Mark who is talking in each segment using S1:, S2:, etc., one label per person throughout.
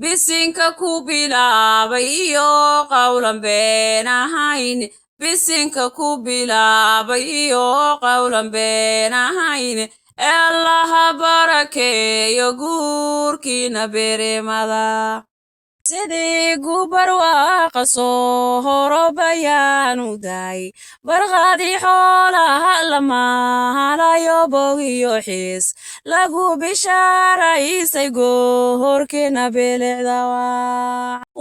S1: bisinka ku bilaabay iyo qawlan been ahayn bisinka ku bilaabay iyo qawlan been ahayn allaha barakeeyo guurkiina berimada sidii gubar waaqa soo horo bayaanu daay barqaadii xoolaha lamaalayo bogiyo xiis lagu bishaaraysay goorkiina bilicda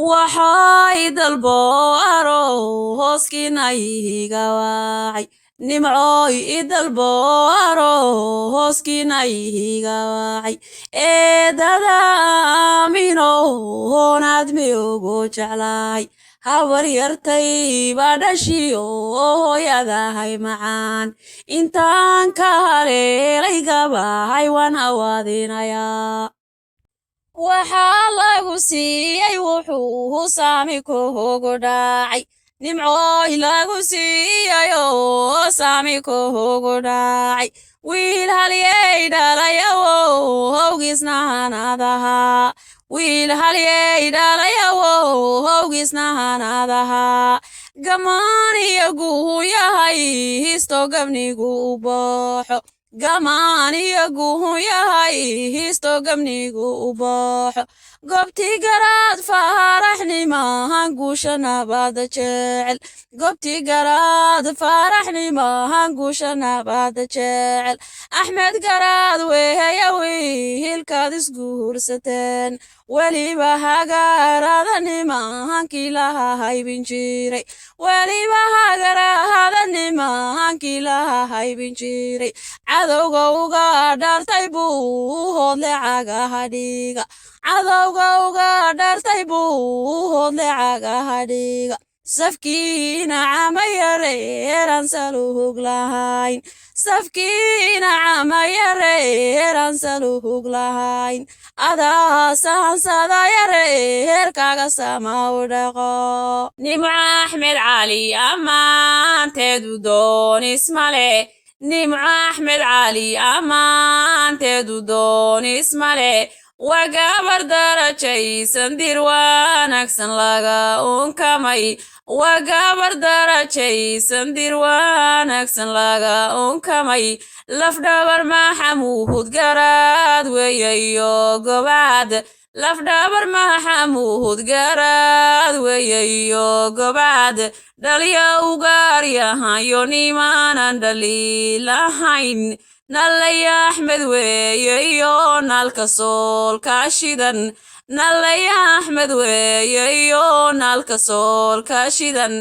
S1: waxay dalbo arow hooskiina ihiga waacay nimcooy idalbo arow hooskiina ihiga waacay eedada aaminow hoonaad miyugu jeclaay habar yartay baa dhashiyo hooyadahay macaan intaan ka haleelay gabahay waan awaadinayaa waxaa lagu siiyey wuxuu saami kuugu dhacay nimcooy lagu siiyayoo saami kuugu dhacay wiil halyey dhalayawow howgiisna hanaadahaa wiil halyey dhalayawow howgiisna hanaadahaa gamaan iyo guuyahay histo gabnigu u booxo gamaan iyo guuyahay histo gabnigu u booxo gobti garaad faaraxnimahan guusha nabada jecel gobti garaad faaraxnimahan guusha nabada jecel axmed garaad weeya wiilkaad isguursateen weliba hagaraadanimahankii laha haybin jiray weliba hagaraadanimahankii laha haybin jiray cadowga uga dhartay buu hoodle cagaha dhiga cadowga uga dhartay buu hoodle cagaha dhiga safkiina camayareeran saluhug lahayn safkiina camayareeran saluhug lahayn adaa sahansadayareerkaga sama u dhaqo nimco axmed cali ammaanteedu doonis male nimco axmed cali ammaanteedu doonis male waa gabar darajaysan dir wanaagsan laga unkamay waa gabar darajaysan dir wanaagsan laga unkamay lafdhabar maxamuud garaad weeye iyo gobaad lafdhabar maxamuud garaad weeye iyo gobaad dhalya ugaaryahayo nimaanan dhaliilahayn nallaya axmed weeye iyo naalka soolka shidan nallaya axmed weeye iyo naalka soolka shidan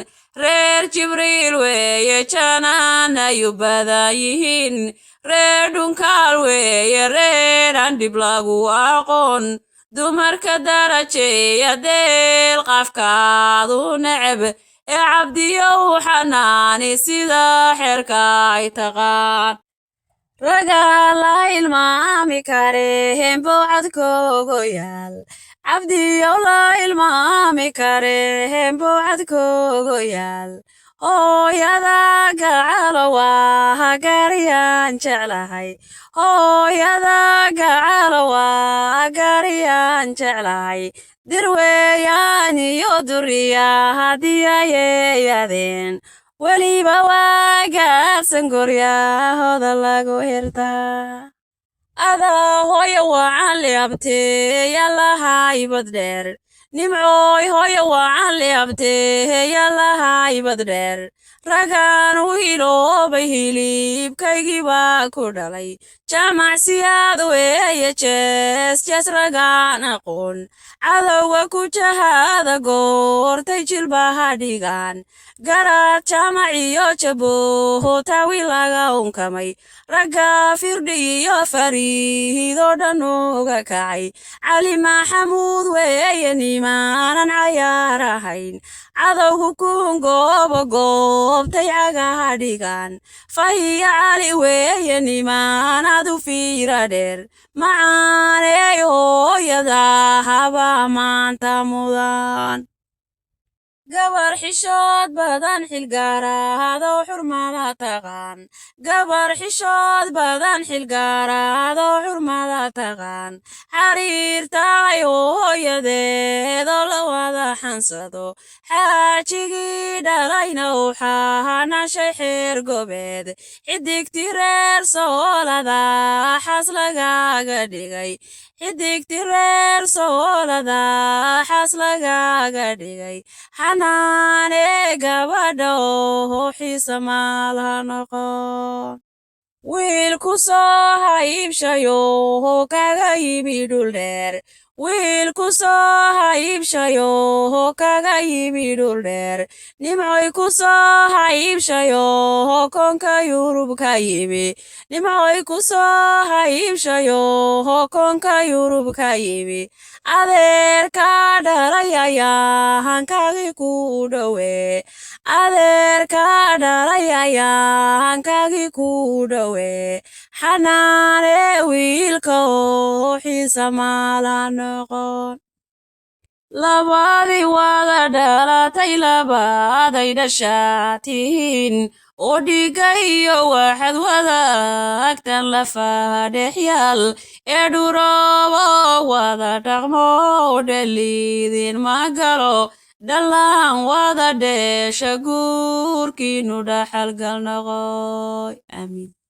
S1: reer jibriil weeye janaan ayu badan yihiin reer dhunkaal weeye reer aan dhib lagu aqoon dumarka darajeeya deel qafkaadu neceb ee cabdiyow xanaani sida xeerka ay taqaan ragaa la ilmaami kareen bowcadkoogo yaal cabdiyow la ilmaami kareen bowcadkoogo yaal hooyada gacalo waa hagaryaan jeclahay hooyada gacalo waa hagaryaan jeclahay dirweeyaan iyo duriya haddii ayeeyadeen weliba waagaadsan goryahooda lagu hirtaa adaa hooyo wacan liabteeya lahaybad dheer nimcooy hooyo wacan liabteeya lahaybad dheer ragaan u hiloobay hilibkaygibaa ku dhalay jamacsiyaad weeye jees ragaan aqoon cadowga ku jahaada goortay jilbaha dhigaan garaad jamaciyo jabooho tawi laga unkamay ragga firdhi iyo fariidoo dhan uga kacay cali maxamuud weeye nimaanan cayaar ahayn cadowgu kungoobo goobtay cagaha dhigaan fahiya cali weeye nimaanad u fiira dheer macaaney hooyada haba maanta mudan gabar xishood badan xilgaaraadoo xurmada taqaan gabar xishood badan xilgaaraadoo xurmada taqaan xariirtaay hooyadeedoo la wada xansado xaajigii dhalayna uxahanashay xeer gobeed xidigti reer soolada xas lagaaga dhigay xidigti reer soolada xas lagaaga dhigay xanaane gabadha oo xiisa maalha noqon wiilku soo haybshayo kaga yimi dhul dheer wiilku soo haybshayo kaga yimi dhul dheer nimcoy ku soo haybshayo koonka yurub ka yimi nimcoy ku soo haybshayo koonka yurub ka yimi adeerka dhalay ayaa hankagi ku dhowe adeerka dhalay ayaa hankagi ku dhowe xanaane wiilka oo xiisa maala noqon labadii wada dhalatay labaaday dhashaatihiin oo dhiga iyo waxaad wadaagtan lafaha dhexyaal ee dhuroobo wada dhaqmo dhaliidin ma galo dhalaan wada dheesha guurkiinu dhaxalgal noqoy aamiin